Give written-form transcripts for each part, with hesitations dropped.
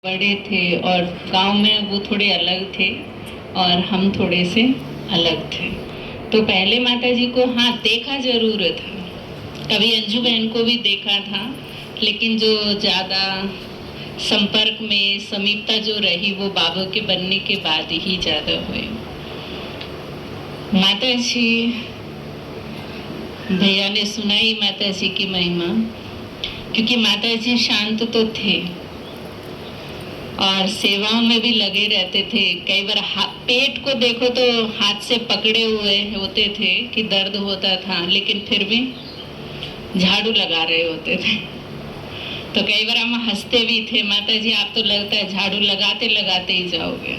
बड़े थे और गांव में वो थोड़े अलग थे और हम थोड़े से अलग थे। तो पहले माता जी को हाँ देखा जरूर था, कभी अंजू बहन को भी देखा था, लेकिन जो ज़्यादा संपर्क में समीपता जो रही वो बाबा के बनने के बाद ही ज़्यादा हुई। माता जी, भैया ने सुनाई माता जी की महिमा, क्योंकि माता जी शांत तो थे और सेवाओं में भी लगे रहते थे। कई बार पेट को देखो तो हाथ से पकड़े हुए होते थे कि दर्द होता था, लेकिन फिर भी झाड़ू लगा रहे होते थे। तो कई बार हम हंसते भी थे, माता जी आप तो लगता है झाड़ू लगाते लगाते ही जाओगे,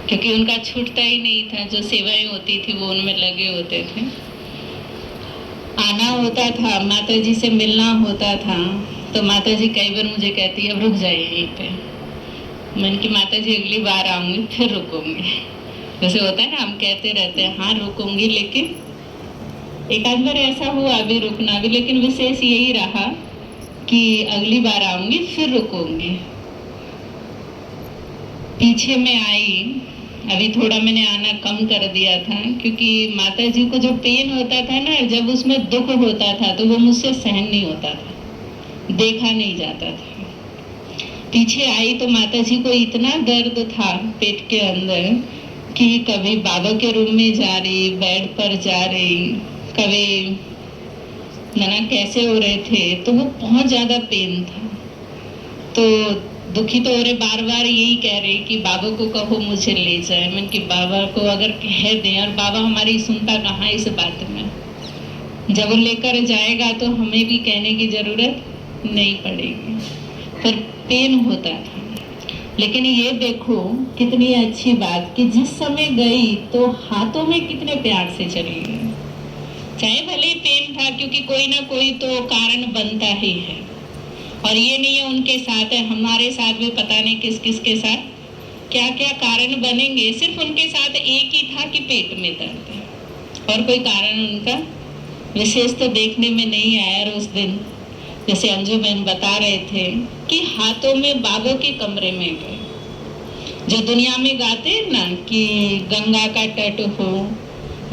क्योंकि उनका छूटता ही नहीं था। जो सेवाएं होती थी वो उनमें लगे होते थे। आना होता था, माता जी से मिलना होता था, तो माता जी कई बार मुझे कहती अब रुक जाइए यहीं पे। मन की माता जी अगली बार आऊंगी फिर रुकूंगी। जैसे होता है ना, हम कहते रहते हैं हाँ रुकूंगी, लेकिन एक आध बार ऐसा हुआ अभी रुकना भी, लेकिन विशेष यही रहा कि अगली बार आऊंगी फिर रुकूंगी। पीछे में आई, अभी थोड़ा मैंने आना कम कर दिया था, क्योंकि माता जी को जो पेन होता था ना, जब उसमें दुख होता था तो वो मुझसे सहन नहीं होता था, देखा नहीं जाता था। पीछे आई तो माता जी को इतना दर्द था पेट के अंदर कि कभी बाबा के रूम में जा रही, बेड पर जा रही, कभी नाना कैसे हो रहे थे, तो वो बहुत ज्यादा पेन था। तो दुखी तो हो रहे, बार बार यही कह रहे कि बाबा को कहो मुझे ले जाए। मैं कि बाबा को अगर कह दें, और बाबा हमारी सुनता कहाँ इस बात में, जब वो लेकर जाएगा तो हमें भी कहने की जरूरत नहीं पड़ेगी। पर पेन होता था। लेकिन ये देखो कितनी अच्छी बात कि जिस समय गई तो हाथों में कितने प्यार से चली गई। चाहे भले ही पेन था, क्योंकि कोई ना कोई तो कारण बनता ही है। और ये नहीं है उनके साथ है, हमारे साथ भी पता नहीं किस किस के साथ क्या क्या कारण बनेंगे। सिर्फ उनके साथ एक ही था कि पेट में दर्द है, और कोई कारण उनका विशेष तो देखने में नहीं आया। और उस दिन जैसे अंजू बहन बता रहे थे कि हाथों में बाबा के कमरे में गए। जो दुनिया में गाते हैं ना कि गंगा का तट हो,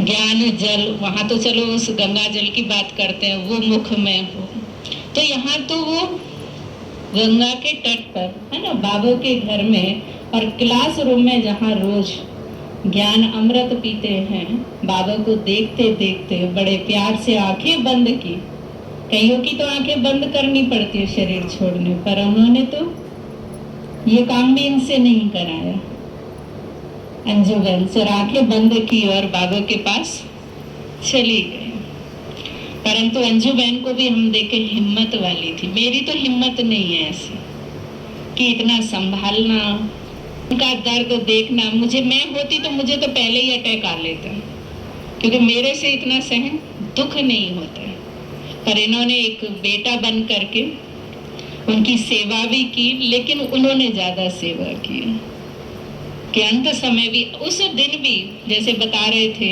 ज्ञान जल, वहां तो चलो उस गंगा जल की बात करते हैं, वो मुख में हो, तो यहाँ तो वो गंगा के तट पर है ना, बाबा के घर में, और क्लासरूम में जहाँ रोज ज्ञान अमृत पीते हैं। बाबा को देखते देखते बड़े प्यार से आंखें बंद की। कईयों की तो आंखें बंद करनी पड़ती है शरीर छोड़ने पर, उन्होंने तो ये काम भी इनसे नहीं कराया। अंजू बहन से आंखें बंद की और बाबा के पास चली गई। परंतु अंजू बहन को भी हम देखे हिम्मत वाली थी। मेरी तो हिम्मत नहीं है ऐसी कि इतना संभालना, उनका दर्द देखना। मैं होती तो मुझे तो पहले ही अटैक आ लेता, क्योंकि मेरे से इतना सहन दुख नहीं होता है। पर इन्होंने एक बेटा बन करके उनकी सेवा भी की, लेकिन उन्होंने ज्यादा सेवा की कि अंत समय भी, उस दिन भी जैसे बता रहे थे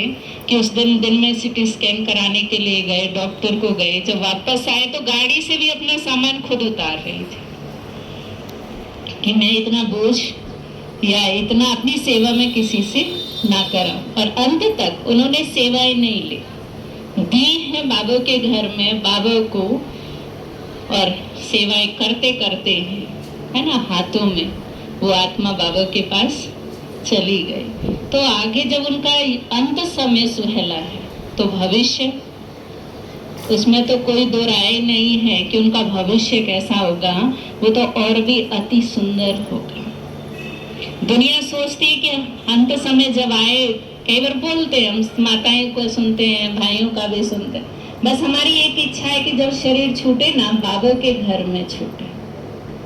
कि उस दिन में सिटी स्कैन कराने के लिए गए, डॉक्टर को गए, जब वापस आए तो गाड़ी से भी अपना सामान खुद उतार रही थी कि मैं इतना बोझ या इतना अपनी सेवा में किसी से ना कराऊं। और अंत तक उन्होंने सेवाएं नहीं ली, दी है बाबा के घर में बाबा को, और सेवाएं करते करते हैं है ना, हाथों में वो आत्मा बाबा के पास चली गई। तो आगे जब उनका अंत समय सुहेला है तो भविष्य, उसमें तो कोई दो राय नहीं है कि उनका भविष्य कैसा होगा। वो तो और भी अति सुंदर होगा। दुनिया सोचती है कि अंत समय जब आए, कई बार बोलते हैं, हम माताएं को सुनते हैं, भाइयों का भी सुनते हैं, बस हमारी एक इच्छा है कि जब शरीर छूटे ना, बाबा के घर में छूटे।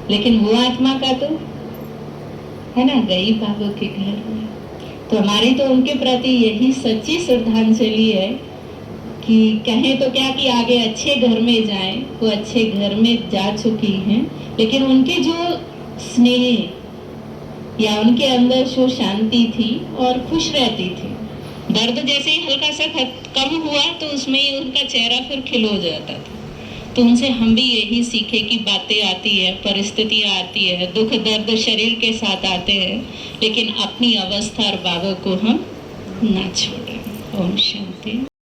लेकिन वो आत्मा का तो है ना, गई बाबा के घर में। तो हमारी तो उनके प्रति यही सच्ची श्रद्धांजलि है कि कहें तो क्या कि आगे अच्छे घर में जाएं। वो अच्छे घर में जा चुकी हैं, लेकिन उनके जो स्नेह या उनके अंदर जो शांति थी और खुश रहती थी, दर्द जैसे ही हल्का सा कम हुआ तो उसमें ही उनका चेहरा फिर खिल हो जाता था। तो उनसे हम भी यही सीखे कि बातें आती है, परिस्थितियाँ आती है, दुख दर्द शरीर के साथ आते हैं, लेकिन अपनी अवस्था और बाबा को हम ना छोड़ें। ओम शांति।